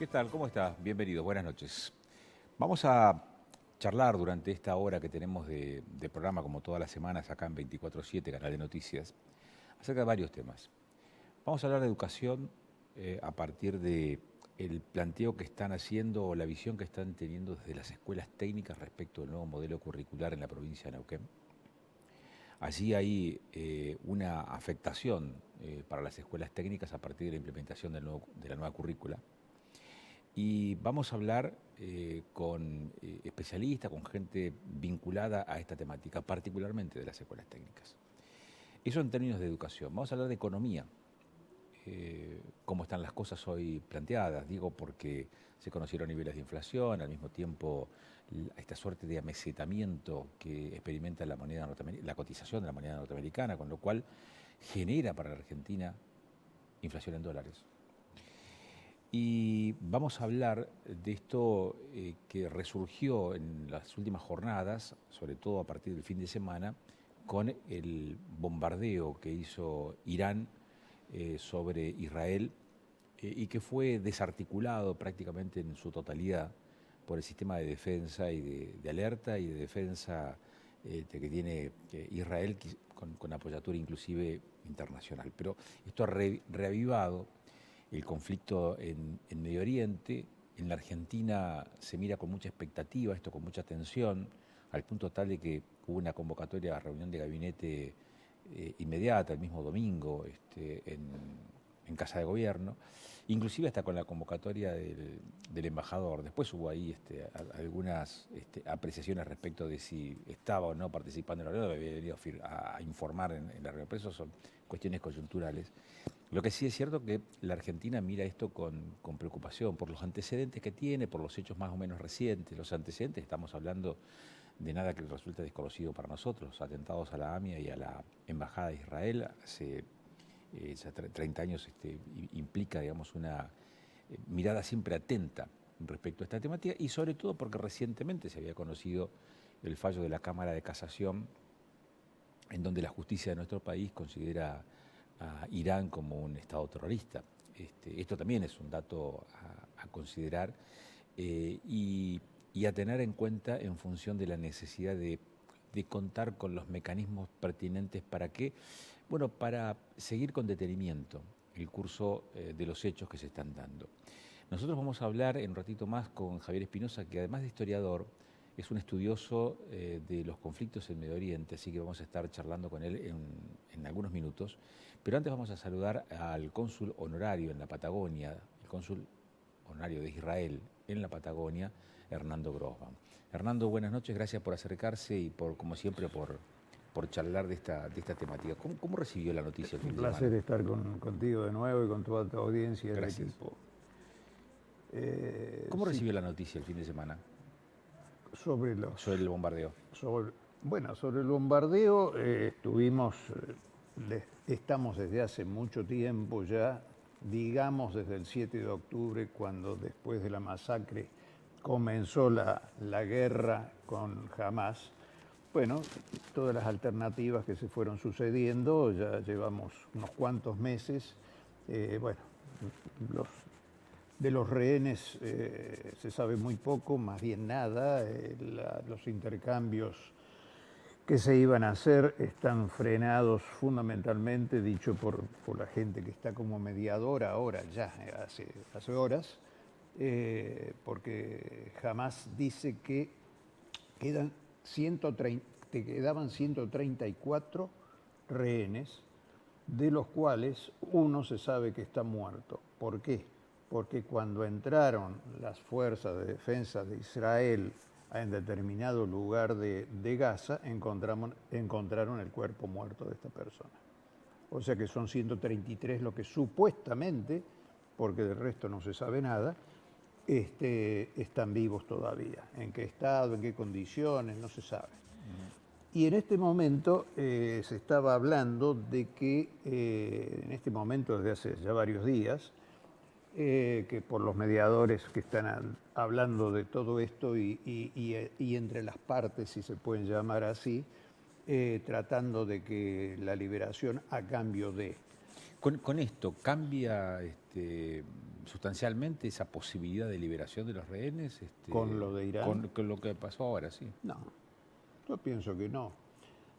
¿Qué tal? ¿Cómo estás? Bienvenido, buenas noches. Vamos a charlar durante esta hora que tenemos de programa, como todas las semanas, acá en 24/7, Canal de Noticias, acerca de varios temas. Vamos a hablar de educación a partir de el planteo que están haciendo o la visión que están teniendo desde las escuelas técnicas respecto del nuevo modelo curricular en la provincia de Neuquén. Allí hay una afectación para las escuelas técnicas a partir de la implementación de la nueva currícula. Y vamos a hablar con especialistas, con gente vinculada a esta temática, particularmente de las escuelas técnicas. Eso en términos de educación. Vamos a hablar de economía, cómo están las cosas hoy planteadas. Digo porque se conocieron niveles de inflación, al mismo tiempo esta suerte de amesetamiento que experimenta la moneda la cotización de la moneda norteamericana, con lo cual genera para la Argentina inflación en dólares. Y vamos a hablar de esto que resurgió en las últimas jornadas, sobre todo a partir del fin de semana, con el bombardeo que hizo Irán sobre Israel y que fue desarticulado prácticamente en su totalidad por el sistema de defensa y de alerta y de defensa que tiene Israel con apoyatura inclusive internacional. Pero esto ha reavivado el conflicto en Medio Oriente. En la Argentina se mira con mucha expectativa, esto con mucha atención, al punto tal de que hubo una convocatoria a reunión de gabinete inmediata, el mismo domingo, en Casa de Gobierno, inclusive hasta con la convocatoria del embajador. Después hubo ahí algunas apreciaciones respecto de si estaba o no participando en la reunión, había venido a informar en la reunión, pero eso son cuestiones coyunturales. Lo que sí es cierto que la Argentina mira esto con preocupación por los antecedentes que tiene, por los hechos más o menos recientes. Los antecedentes, estamos hablando de nada que resulte desconocido para nosotros, atentados a la AMIA y a la Embajada de Israel hace ya 30 años implica, digamos, una mirada siempre atenta respecto a esta temática y sobre todo porque recientemente se había conocido el fallo de la Cámara de Casación en donde la justicia de nuestro país considera a Irán como un Estado terrorista. Esto también es un dato a considerar y a tener en cuenta en función de la necesidad de contar con los mecanismos pertinentes para que, bueno, para seguir con detenimiento el curso de los hechos que se están dando. Nosotros vamos a hablar en un ratito más con Javier Espinosa, que además de historiador, es un estudioso de los conflictos en Medio Oriente, así que vamos a estar charlando con él en algunos minutos. Pero antes vamos a saludar al cónsul honorario en la Patagonia, el cónsul honorario de Israel en la Patagonia, Hernando Grossman. Hernando, buenas noches, gracias por acercarse y por, como siempre, por charlar de esta temática. ¿Cómo recibió la noticia el fin de semana? Un placer estar contigo de nuevo y con toda tu audiencia y el equipo. ¿Cómo recibió la noticia el fin de semana? Sobre el bombardeo. Sobre el bombardeo estamos desde hace mucho tiempo ya, digamos desde el 7 de octubre, cuando después de la masacre comenzó la guerra con Hamás. Bueno, todas las alternativas que se fueron sucediendo, ya llevamos unos cuantos meses. De los rehenes se sabe muy poco, más bien nada. Los intercambios que se iban a hacer están frenados fundamentalmente, dicho por la gente que está como mediadora ahora, ya hace horas, porque Hamás dice que quedaban 134 rehenes, de los cuales uno se sabe que está muerto. ¿Por qué? Porque cuando entraron las fuerzas de defensa de Israel en determinado lugar de Gaza, encontraron el cuerpo muerto de esta persona. O sea que son 133 lo que supuestamente, porque del resto no se sabe nada, están vivos todavía. ¿En qué estado, en qué condiciones? No se sabe. Y en este momento se estaba hablando de que, en este momento desde hace ya varios días, que por los mediadores que están hablando de todo esto y entre las partes, si se pueden llamar así, tratando de que la liberación a cambio de... Con esto, ¿cambia sustancialmente esa posibilidad de liberación de los rehenes? ¿Con lo de Irán? Con lo que pasó ahora, sí. No, yo pienso que no.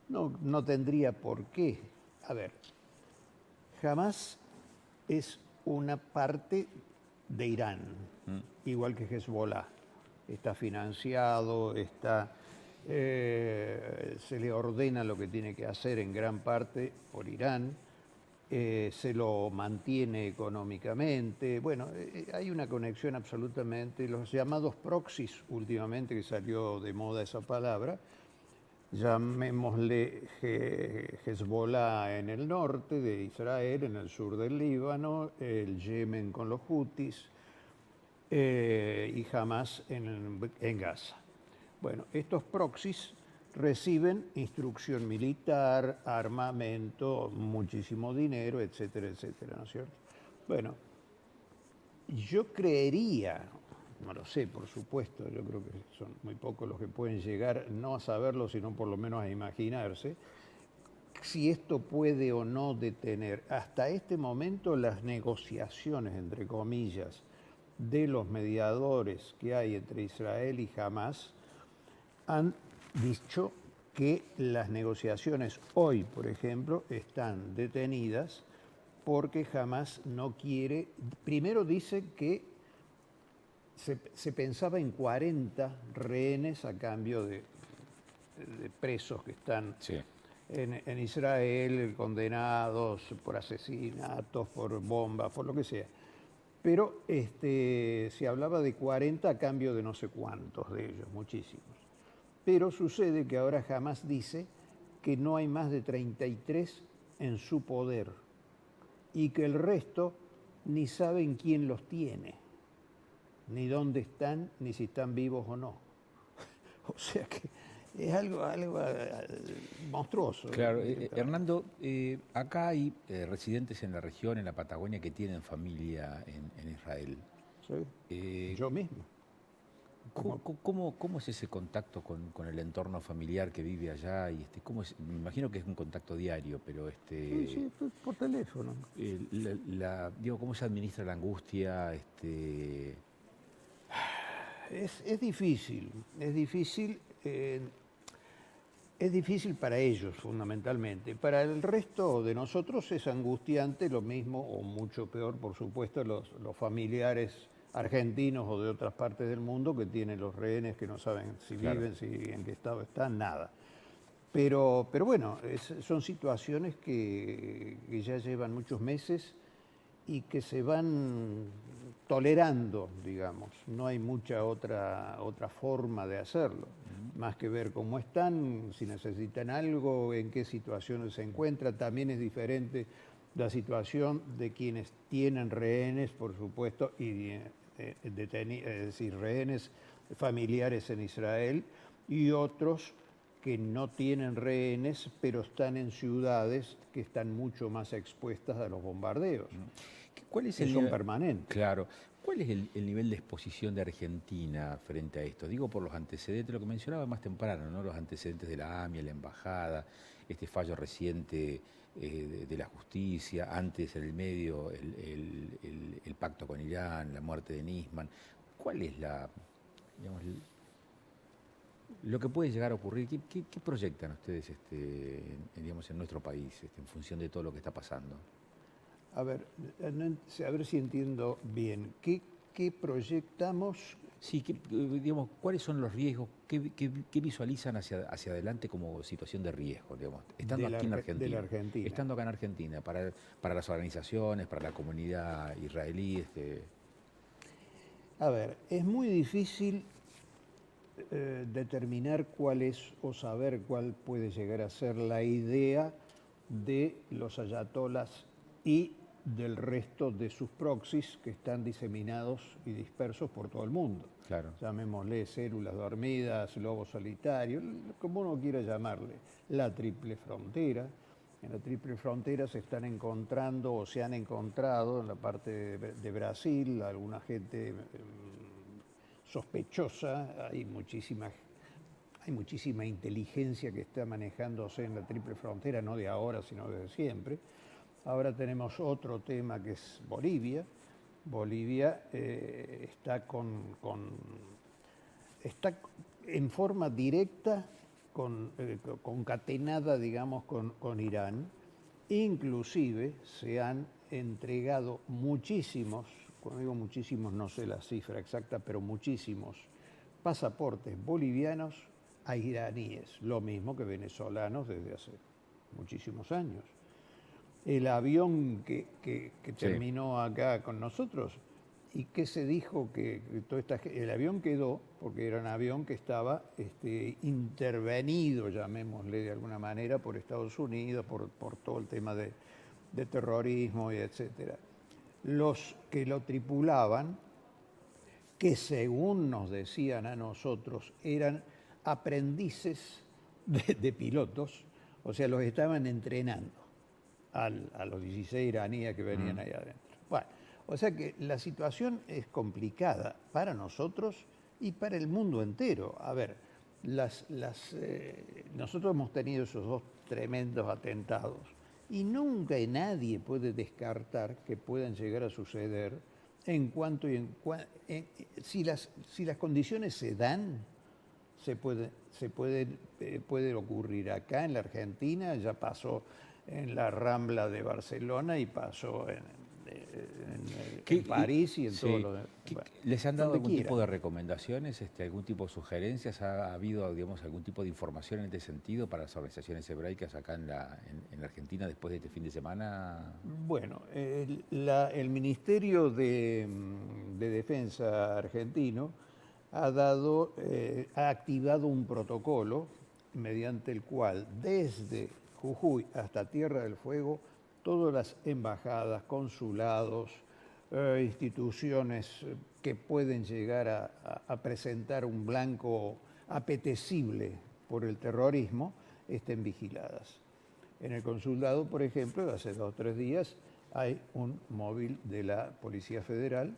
No, no tendría por qué. A ver, Hamás es una parte de Irán, igual que Hezbollah. Está financiado, se le ordena lo que tiene que hacer en gran parte por Irán, se lo mantiene económicamente. Bueno, hay una conexión absolutamente. Los llamados proxies, últimamente, que salió de moda esa palabra, llamémosle Hezbollah en el norte de Israel, en el sur del Líbano, el Yemen con los Hutis y Hamas en Gaza. Bueno, estos proxies reciben instrucción militar, armamento, muchísimo dinero, etcétera, etcétera, ¿no es cierto? Bueno, yo creería, no lo sé, por supuesto, yo creo que son muy pocos los que pueden llegar no a saberlo, sino por lo menos a imaginarse, si esto puede o no detener hasta este momento las negociaciones, entre comillas, de los mediadores que hay entre Israel y Hamás. Han dicho que las negociaciones hoy, por ejemplo, están detenidas porque Hamás no quiere. Primero dice que se pensaba en 40 rehenes a cambio de presos que están en Israel, condenados por asesinatos, por bombas, por lo que sea. Pero se hablaba de 40 a cambio de no sé cuántos de ellos, muchísimos. Pero sucede que ahora Hamás dice que no hay más de 33 en su poder y que el resto ni saben quién los tiene, ni dónde están, ni si están vivos o no. O sea que es algo monstruoso. Claro, Hernando, acá hay residentes en la región, en la Patagonia, que tienen familia en Israel. Sí, yo mismo. ¿Cómo es ese contacto con el entorno familiar que vive allá? Y me imagino que es un contacto diario, pero sí, por teléfono. digo, ¿cómo se administra la angustia? Es difícil, es difícil para ellos fundamentalmente. Para el resto de nosotros es angustiante, lo mismo o mucho peor, por supuesto, los familiares argentinos o de otras partes del mundo que tienen los rehenes que no saben si viven, si en qué estado están, nada. Pero bueno, son situaciones que ya llevan muchos meses y que se van tolerando, digamos. No hay mucha otra forma de hacerlo, más que ver cómo están, si necesitan algo, en qué situaciones se encuentran. También es diferente la situación de quienes tienen rehenes, por supuesto, y es decir, rehenes familiares en Israel, y otros que no tienen rehenes, pero están en ciudades que están mucho más expuestas a los bombardeos. ¿Cuál es son permanentes. Claro. ¿Cuál es el nivel de exposición de Argentina frente a esto? Digo por los antecedentes, lo que mencionaba más temprano, ¿no? Los antecedentes de la AMIA, la embajada, este fallo reciente de la justicia, antes en el medio el pacto con Irán, la muerte de Nisman. ¿Cuál es digamos, lo que puede llegar a ocurrir? ¿Qué proyectan ustedes digamos, en nuestro país en función de todo lo que está pasando? A ver si entiendo bien. ¿Qué proyectamos? Sí, digamos, ¿cuáles son los riesgos? ¿Qué visualizan hacia adelante como situación de riesgo, digamos, estando aquí en Argentina? De la Argentina. Estando acá en Argentina, para las organizaciones, para la comunidad israelí. A ver, es muy difícil determinar cuál es o saber cuál puede llegar a ser la idea de los ayatolas y del resto de sus proxies que están diseminados y dispersos por todo el mundo. Claro. Llamémosle células dormidas, lobos solitarios, como uno quiera llamarle. La triple frontera. En la triple frontera se están encontrando o se han encontrado en la parte de Brasil alguna gente sospechosa, hay muchísima inteligencia que está manejándose en la triple frontera, no de ahora, sino desde siempre. Ahora tenemos otro tema que es Bolivia, Bolivia está está en forma directa concatenada, digamos, con Irán. Inclusive se han entregado muchísimos, cuando digo muchísimos no sé la cifra exacta, pero muchísimos pasaportes bolivianos a iraníes, lo mismo que venezolanos desde hace muchísimos años. El avión que terminó acá con nosotros, ¿y qué se dijo? Que el avión quedó, porque era un avión que estaba intervenido, llamémosle de alguna manera, por Estados Unidos, por todo el tema de terrorismo y etcétera. Los que lo tripulaban, que según nos decían a nosotros, eran aprendices de pilotos, o sea, los estaban entrenando a los 16 iraníes que venían ahí adentro. Bueno, o sea que la situación es complicada para nosotros y para el mundo entero. A ver, nosotros hemos tenido esos dos tremendos atentados y nunca nadie puede descartar que puedan llegar a suceder si las condiciones se dan, puede ocurrir. Acá en la Argentina ya pasó en la Rambla de Barcelona y pasó en París y en todo lo demás. ¿Les han dado algún tipo de recomendaciones, algún tipo de sugerencias? ¿Ha habido, digamos, algún tipo de información en este sentido para las organizaciones hebraicas acá en Argentina después de este fin de semana? Bueno, el Ministerio de Defensa argentino ha activado un protocolo mediante el cual desde Jujuy hasta Tierra del Fuego todas las embajadas, consulados, instituciones que pueden llegar a presentar un blanco apetecible por el terrorismo estén vigiladas. En el consulado, por ejemplo, hace 2 o 3 días hay un móvil de la Policía Federal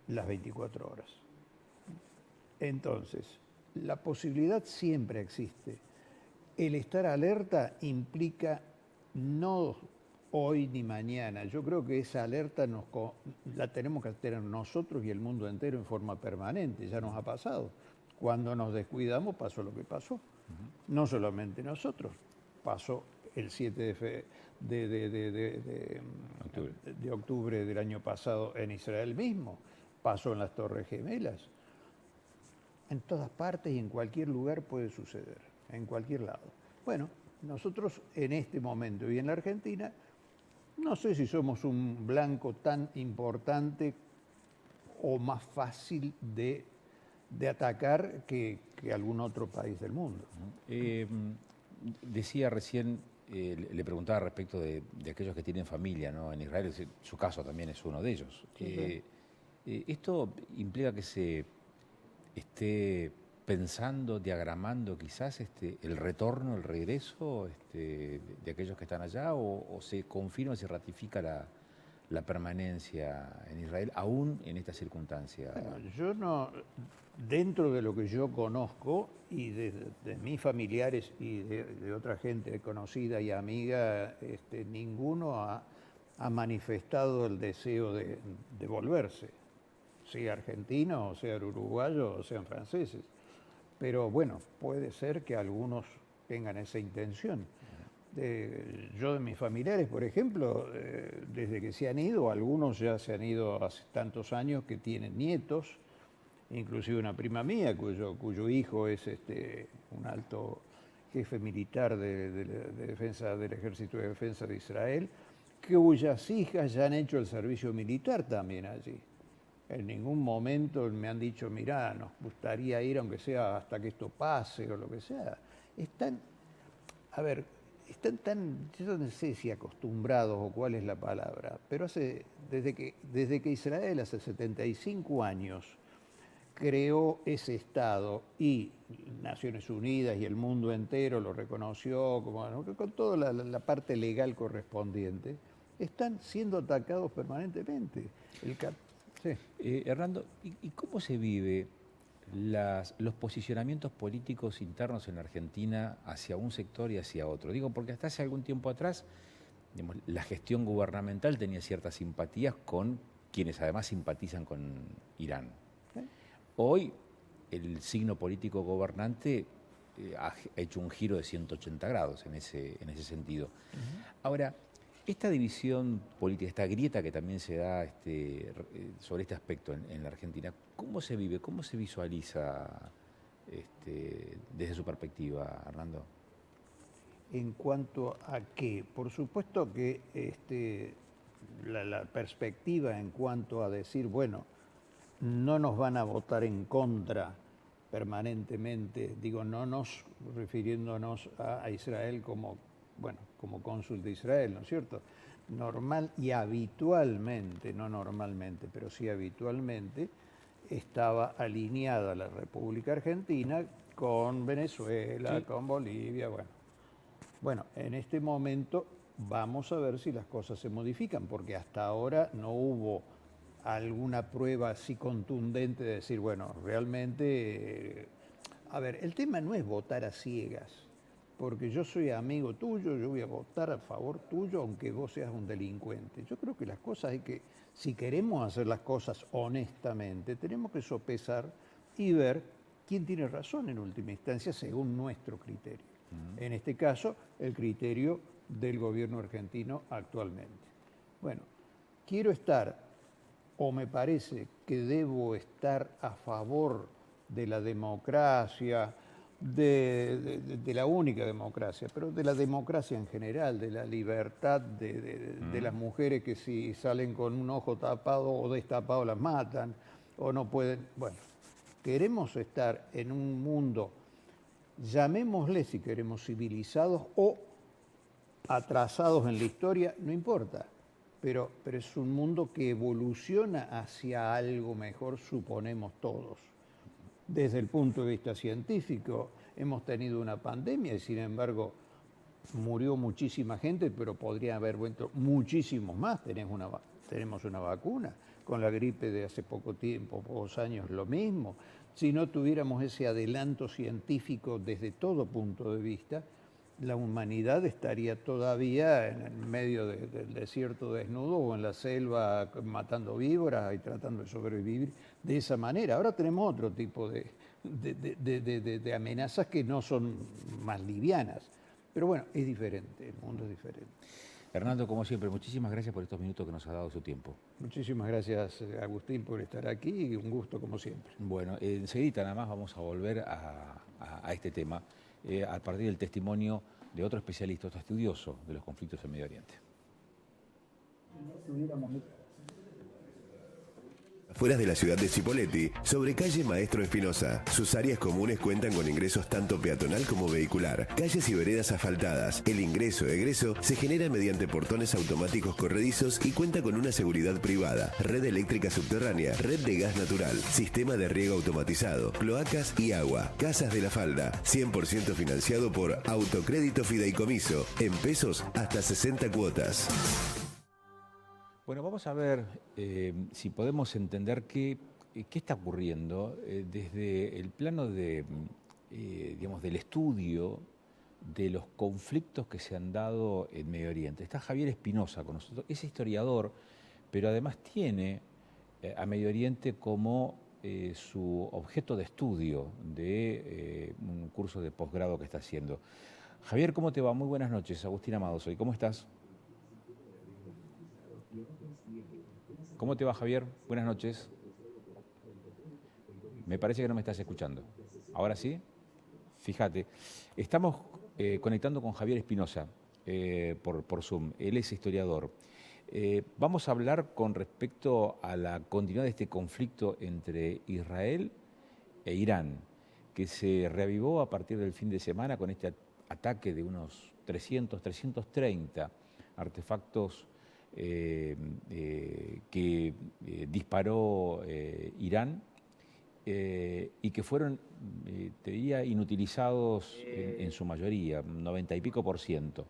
las 24 horas. Entonces, la posibilidad siempre existe. El estar alerta implica no hoy ni mañana. Yo creo que esa alerta la tenemos que tener nosotros y el mundo entero en forma permanente. Ya nos ha pasado. Cuando nos descuidamos pasó lo que pasó. No solamente nosotros. Pasó el 7 de octubre del año pasado en Israel mismo. Pasó en las Torres Gemelas. En todas partes y en cualquier lugar puede suceder, en cualquier lado. Bueno, nosotros en este momento y en la Argentina, no sé si somos un blanco tan importante o más fácil de atacar que algún otro país del mundo. Decía recién, le preguntaba respecto de aquellos que tienen familia, ¿no?, en Israel, su caso también es uno de ellos. Sí. ¿Esto implica que se esté pensando, diagramando quizás el retorno, el regreso de aquellos que están allá, o se confirma, se ratifica la permanencia en Israel, aún en esta circunstancia? Bueno, yo no, dentro de lo que yo conozco y de mis familiares y de otra gente conocida y amiga, ninguno ha manifestado el deseo de volverse, sea argentino, o sea uruguayo, o sean franceses. Pero bueno, puede ser que algunos tengan esa intención. Yo de mis familiares, por ejemplo, desde que se han ido, algunos ya se han ido hace tantos años que tienen nietos, inclusive una prima mía cuyo hijo es un alto jefe militar de defensa del Ejército de Defensa de Israel, cuyas hijas ya han hecho el servicio militar también allí. En ningún momento me han dicho, mirá, nos gustaría ir aunque sea hasta que esto pase o lo que sea. Están tan, yo no sé si acostumbrados o cuál es la palabra, pero desde que Israel hace 75 años creó ese Estado y Naciones Unidas y el mundo entero lo reconoció con toda la parte legal correspondiente, están siendo atacados permanentemente. Sí. Hernando, ¿y cómo se vive los posicionamientos políticos internos en Argentina hacia un sector y hacia otro? Digo, porque hasta hace algún tiempo atrás, digamos, la gestión gubernamental tenía ciertas simpatías con quienes además simpatizan con Irán. Hoy el signo político gobernante ha hecho un giro de 180 grados en ese sentido. Ahora, esta división política, esta grieta que también se da sobre este aspecto en la Argentina, ¿cómo se vive, cómo se visualiza desde su perspectiva, Hernando? En cuanto a qué, por supuesto que la perspectiva en cuanto a decir, bueno, no nos van a votar en contra permanentemente, digo, refiriéndonos a Israel como cónsul de Israel, ¿no es cierto? Normal y habitualmente, no normalmente, pero sí habitualmente, estaba alineada la República Argentina con Venezuela, sí, con Bolivia, Bueno, en este momento vamos a ver si las cosas se modifican, porque hasta ahora no hubo alguna prueba así contundente de decir, bueno, realmente, a ver, el tema no es votar a ciegas, porque yo soy amigo tuyo, yo voy a votar a favor tuyo, aunque vos seas un delincuente. Yo creo que las cosas hay que, si queremos hacer las cosas honestamente, tenemos que sopesar y ver quién tiene razón en última instancia según nuestro criterio. En este caso, el criterio del gobierno argentino actualmente. Bueno, quiero estar, o me parece que debo estar a favor de la democracia, de la única democracia, pero de la democracia en general, de la libertad de las mujeres que si salen con un ojo tapado o destapado las matan, o no pueden. Bueno, queremos estar en un mundo, llamémosle si queremos civilizados o atrasados en la historia, no importa, pero es un mundo que evoluciona hacia algo mejor, suponemos todos. Desde el punto de vista científico, hemos tenido una pandemia y sin embargo murió muchísima gente, pero podría haber vuelto muchísimos más. Tenemos una vacuna. Con la gripe de hace poco tiempo, pocos años, lo mismo. Si no tuviéramos ese adelanto científico desde todo punto de vista, la humanidad estaría todavía en el medio del desierto desnudo o en la selva matando víboras y tratando de sobrevivir de esa manera. Ahora tenemos otro tipo de amenazas que no son más livianas. Pero bueno, es diferente, el mundo es diferente. Hernando, como siempre, muchísimas gracias por estos minutos que nos ha dado su tiempo. Muchísimas gracias, Agustín, por estar aquí y un gusto como siempre. Bueno, enseguida nada más vamos a volver a este tema a partir del testimonio de otro especialista, otro estudioso de los conflictos en Medio Oriente. Fuera de la ciudad de Cipolletti, sobre calle Maestro Espinosa. Sus áreas comunes cuentan con ingresos tanto peatonal como vehicular, calles y veredas asfaltadas. El ingreso-egreso se genera mediante portones automáticos corredizos y cuenta con una seguridad privada, red eléctrica subterránea, red de gas natural, sistema de riego automatizado, cloacas y agua. Casas de la Falda, 100% financiado por Autocrédito Fideicomiso, en pesos hasta 60 cuotas. Bueno, vamos a ver si podemos entender qué está ocurriendo desde el plano del estudio de los conflictos que se han dado en Medio Oriente. Está Javier Espinosa con nosotros, es historiador, pero además tiene a Medio Oriente como su objeto de estudio de un curso de posgrado que está haciendo. Javier, ¿cómo te va? Muy buenas noches. Agustín Amado soy. ¿Cómo estás? ¿Cómo te va, Javier? Buenas noches. Me parece que no me estás escuchando. ¿Ahora sí? Fíjate, estamos conectando con Javier Espinosa por Zoom. Él es historiador. Vamos a hablar con respecto a la continuidad de este conflicto entre Israel e Irán, que se reavivó a partir del fin de semana con este ataque de unos 330 artefactos que disparó Irán y que fueron, te diría, inutilizados en su mayoría, 90 y pico %.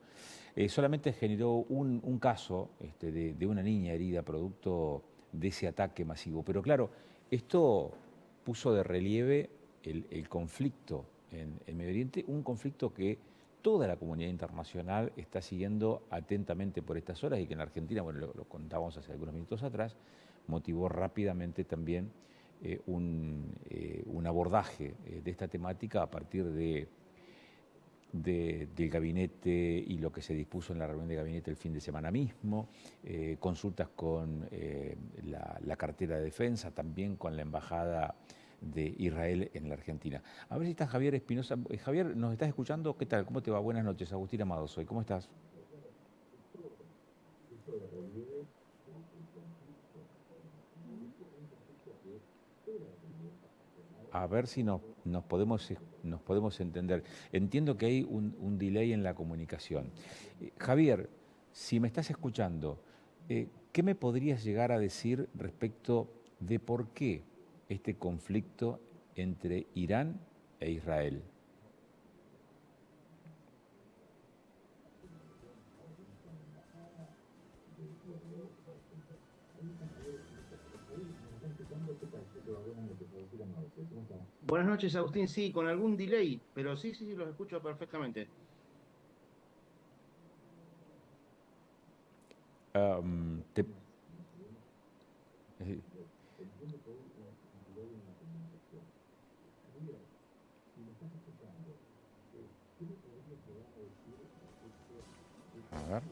Solamente generó un caso de una niña herida producto de ese ataque masivo. Pero claro, esto puso de relieve el conflicto en Medio Oriente, un conflicto que toda la comunidad internacional está siguiendo atentamente por estas horas y que en la Argentina, bueno, lo contábamos hace algunos minutos atrás, motivó rápidamente también un abordaje de esta temática a partir del gabinete y lo que se dispuso en la reunión de gabinete el fin de semana mismo, consultas con la cartera de defensa, también con la embajada de Israel en la Argentina. A ver si está Javier Espinosa. Javier, ¿nos estás escuchando? ¿Qué tal? ¿Cómo te va? Buenas noches. Agustín Amado soy. ¿Cómo estás? A ver si nos podemos entender. Entiendo que hay un delay en la comunicación. Javier, si me estás escuchando, ¿qué me podrías llegar a decir respecto de por qué este conflicto entre Irán e Israel? Buenas noches, Agustín. Sí, con algún delay, pero sí, sí, los escucho perfectamente. Um, te- eh, a ver.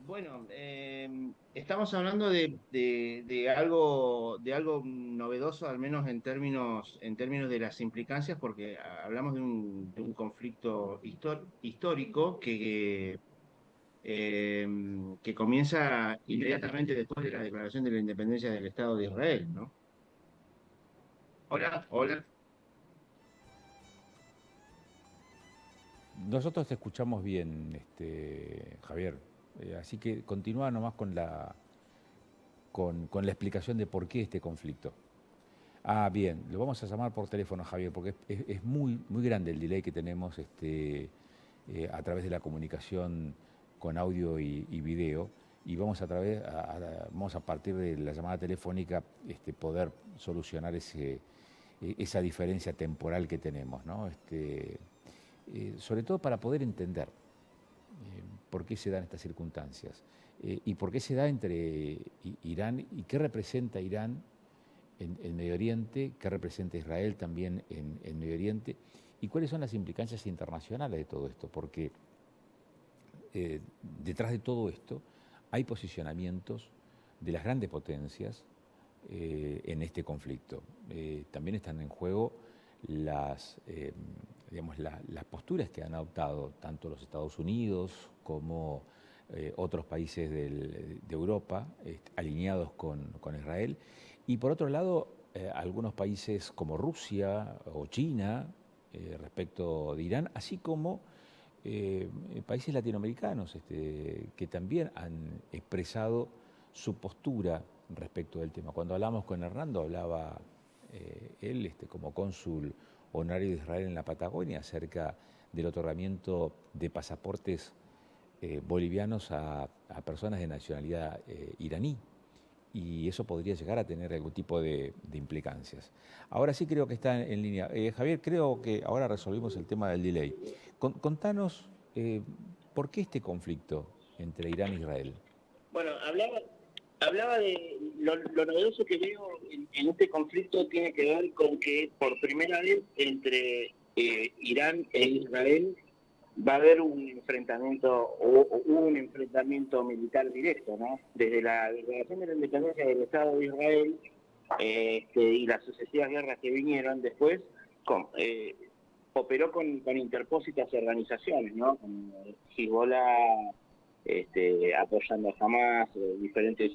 Bueno, estamos hablando de algo novedoso, al menos en términos de las implicancias, porque hablamos de un conflicto histórico eh, que comienza inmediatamente después de la declaración de la independencia del Estado de Israel, ¿no? Hola, hola. Nosotros te escuchamos bien, Javier. Así que continúa nomás con la explicación de por qué este conflicto. Ah, bien, lo vamos a llamar por teléfono, Javier, porque es muy, muy grande el delay que tenemos a través de la comunicación con audio y video, y vamos vamos a partir de la llamada telefónica poder solucionar esa diferencia temporal que tenemos, ¿no? Sobre todo para poder entender por qué se dan estas circunstancias y por qué se da entre Irán y qué representa Irán en Medio Oriente, qué representa Israel también en Medio Oriente y cuáles son las implicancias internacionales de todo esto, porque detrás de todo esto hay posicionamientos de las grandes potencias en este conflicto. También están en juego las posturas que han adoptado tanto los Estados Unidos como otros países de Europa alineados con Israel. Y por otro lado, algunos países como Rusia o China respecto de Irán, así como países latinoamericanos que también han expresado su postura respecto del tema. Cuando hablamos con Hernando, hablaba él como cónsul honorario de Israel en la Patagonia acerca del otorgamiento de pasaportes bolivianos a personas de nacionalidad iraní. Y eso podría llegar a tener algún tipo de implicancias. Ahora sí creo que está en línea. Javier, creo que ahora resolvimos el tema del delay. Contanos, ¿por qué este conflicto entre Irán e Israel? Bueno, hablaba de lo novedoso que veo en este conflicto tiene que ver con que por primera vez entre Irán e Israel va a haber un enfrentamiento o un enfrentamiento militar directo, ¿no? Desde la declaración de la independencia del Estado de Israel y las sucesivas guerras que vinieron después, operó con interpósitas organizaciones, ¿no? Como Hezbollah, apoyando a Hamas, diferentes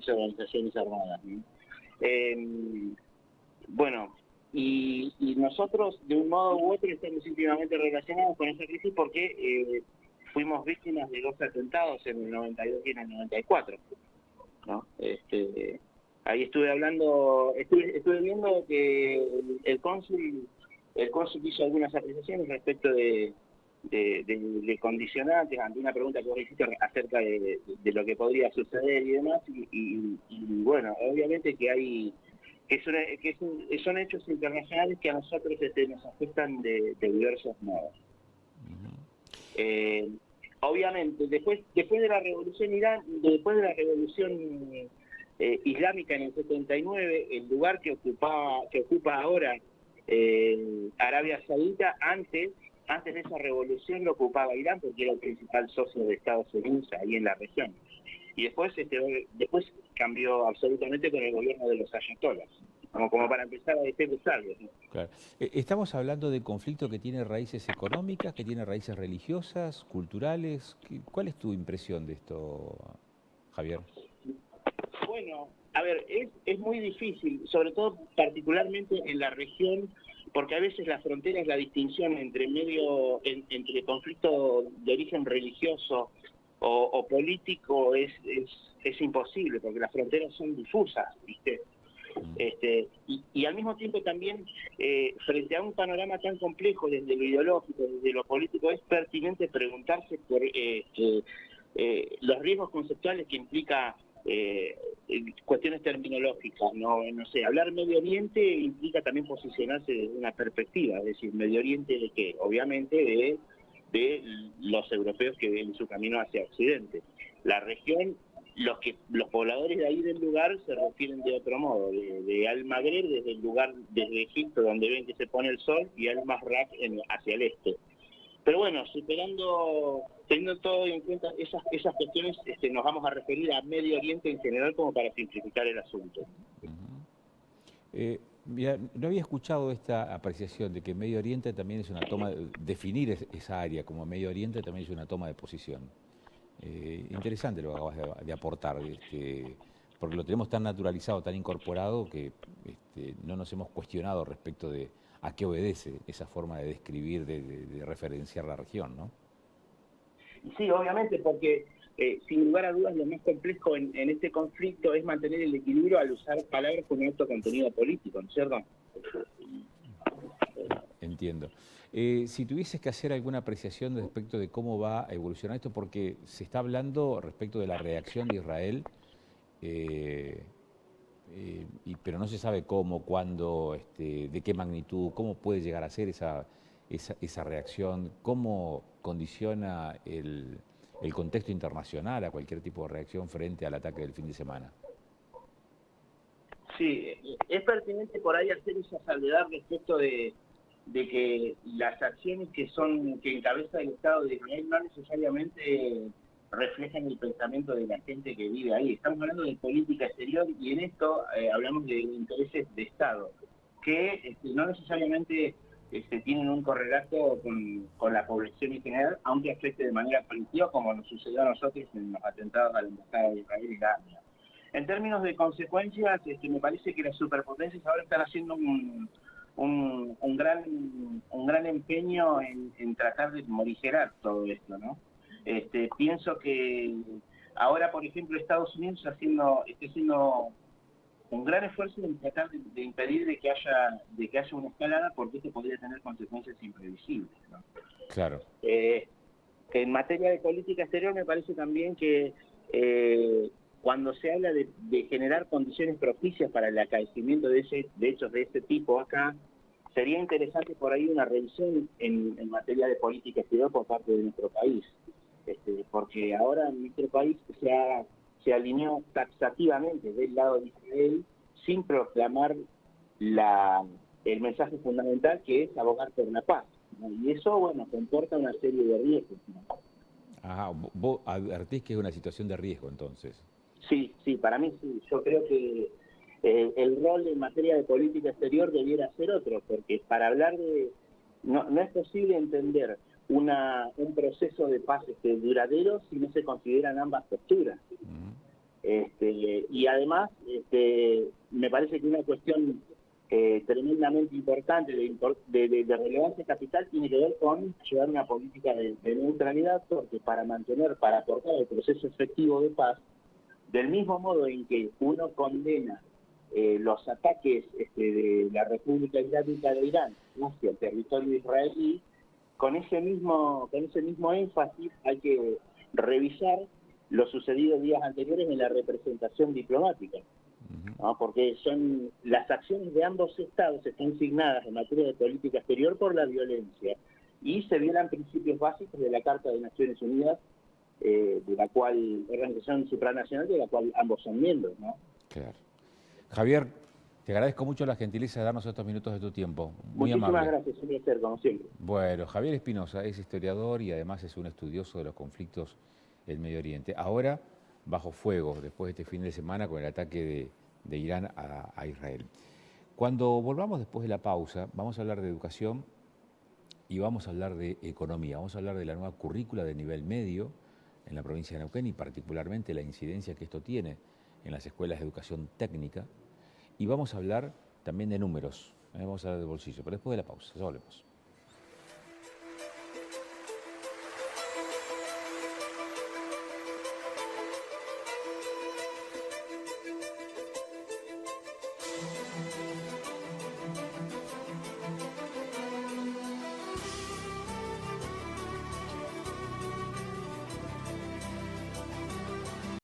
organizaciones armadas, ¿no? Bueno, y nosotros de un modo u otro estamos íntimamente relacionados con esa crisis porque fuimos víctimas de dos atentados en el 92 y en el 94, ¿no? Ahí estuve viendo que el cónsul hizo algunas apreciaciones respecto de condicionantes ante una pregunta que vos hiciste acerca de lo que podría suceder y demás, y bueno, obviamente que son hechos internacionales que a nosotros nos afectan de diversos modos. obviamente, después de la revolución islámica en el 79, el lugar que ocupa ahora Arabia Saudita, antes de esa revolución lo ocupaba Irán, porque era el principal socio de Estados Unidos ahí en la región. Y después cambió absolutamente con el gobierno de los ayatolás, como para empezar a decir algo, ¿no? Claro. Estamos hablando de conflicto que tiene raíces económicas, que tiene raíces religiosas, culturales. ¿Cuál es tu impresión de esto, Javier? Bueno, a ver, es muy difícil, sobre todo particularmente en la región, porque a veces la frontera es la distinción entre conflicto de origen religioso o político es imposible, porque las fronteras son difusas, ¿viste? Y al mismo tiempo también, frente a un panorama tan complejo desde lo ideológico, desde lo político, es pertinente preguntarse por los riesgos conceptuales que implica cuestiones terminológicas, no sé, hablar Medio Oriente implica también posicionarse desde una perspectiva, es decir, Medio Oriente de qué, obviamente de los europeos que ven su camino hacia Occidente. La región, los pobladores de ahí del lugar se refieren de otro modo, de Al-Magreb desde Egipto, donde ven que se pone el sol, y Al-Mazraq hacia el este. Pero bueno, teniendo todo en cuenta esas cuestiones, nos vamos a referir a Medio Oriente en general como para simplificar el asunto. Mira, no había escuchado esta apreciación de que Medio Oriente también es una toma, definir esa área como Medio Oriente también es una toma de posición. Interesante lo que acabas de aportar, porque lo tenemos tan naturalizado, tan incorporado, que no nos hemos cuestionado respecto de a qué obedece esa forma de describir, de referenciar la región, ¿no? Sí, obviamente, porque sin lugar a dudas lo más complejo en este conflicto es mantener el equilibrio al usar palabras con alto contenido político, ¿no es cierto? Entiendo. Si tuvieses que hacer alguna apreciación respecto de cómo va a evolucionar esto, porque se está hablando respecto de la reacción de Israel, pero no se sabe cómo, cuándo, de qué magnitud, cómo puede llegar a ser esa reacción, cómo condiciona el contexto internacional a cualquier tipo de reacción frente al ataque del fin de semana. Sí, es pertinente por ahí hacer esa salvedad respecto de que las acciones que encabeza el Estado de Israel no necesariamente reflejan el pensamiento de la gente que vive ahí. Estamos hablando de política exterior y en esto hablamos de intereses de Estado, que no necesariamente tienen un correlato con la población en general, aunque afecte de manera positiva, como nos sucedió a nosotros en los atentados a la Embajada de Israel y Gaza. En términos de consecuencias, me parece que las superpotencias ahora están haciendo un gran empeño en tratar de morigerar todo esto, ¿no? Pienso que ahora, por ejemplo, Estados Unidos está haciendo un gran esfuerzo en tratar de impedir de que haya una escalada, porque esto podría tener consecuencias imprevisibles, ¿no? Claro. En materia de política exterior me parece también que cuando se habla de generar condiciones propicias para el acaecimiento de hechos de este tipo acá, sería interesante por ahí una revisión en materia de política exterior por parte de nuestro país. Porque ahora nuestro país se alineó taxativamente del lado de Israel sin proclamar el mensaje fundamental, que es abogar por la paz, ¿no? Y eso, bueno, comporta una serie de riesgos, ¿no? Ajá, vos advertís que es una situación de riesgo, entonces. Sí, para mí sí. Yo creo que el rol en materia de política exterior debiera ser otro, porque para hablar no es posible entender un proceso de paz duradero si no se consideran ambas posturas. Y además, me parece que una cuestión tremendamente importante, de relevancia capital, tiene que ver con llevar una política de neutralidad, porque para aportar el proceso efectivo de paz, del mismo modo en que uno condena los ataques de la República Islámica de Irán hacia el territorio israelí, con ese mismo énfasis hay que revisar lo sucedido días anteriores en la representación diplomática, ¿no? Porque las acciones de ambos estados están signadas en materia de política exterior por la violencia y se violan principios básicos de la Carta de Naciones Unidas de la cual, organización supranacional de la cual ambos son miembros, ¿no? Claro. Javier, te agradezco mucho la gentileza de darnos estos minutos de tu tiempo. Muy Muchísimas amable. gracias, un placer, como siempre. Bueno, Javier Espinosa es historiador y además es un estudioso de los conflictos del Medio Oriente. Ahora, bajo fuego, después de este fin de semana con el ataque de Irán a Israel. Cuando volvamos después de la pausa, vamos a hablar de educación y vamos a hablar de economía. Vamos a hablar de la nueva currícula de nivel medio en la provincia de Neuquén y particularmente la incidencia que esto tiene en las escuelas de educación técnica. Y vamos a hablar también de números, vamos a hablar de bolsillo, pero después de la pausa, ya volvemos.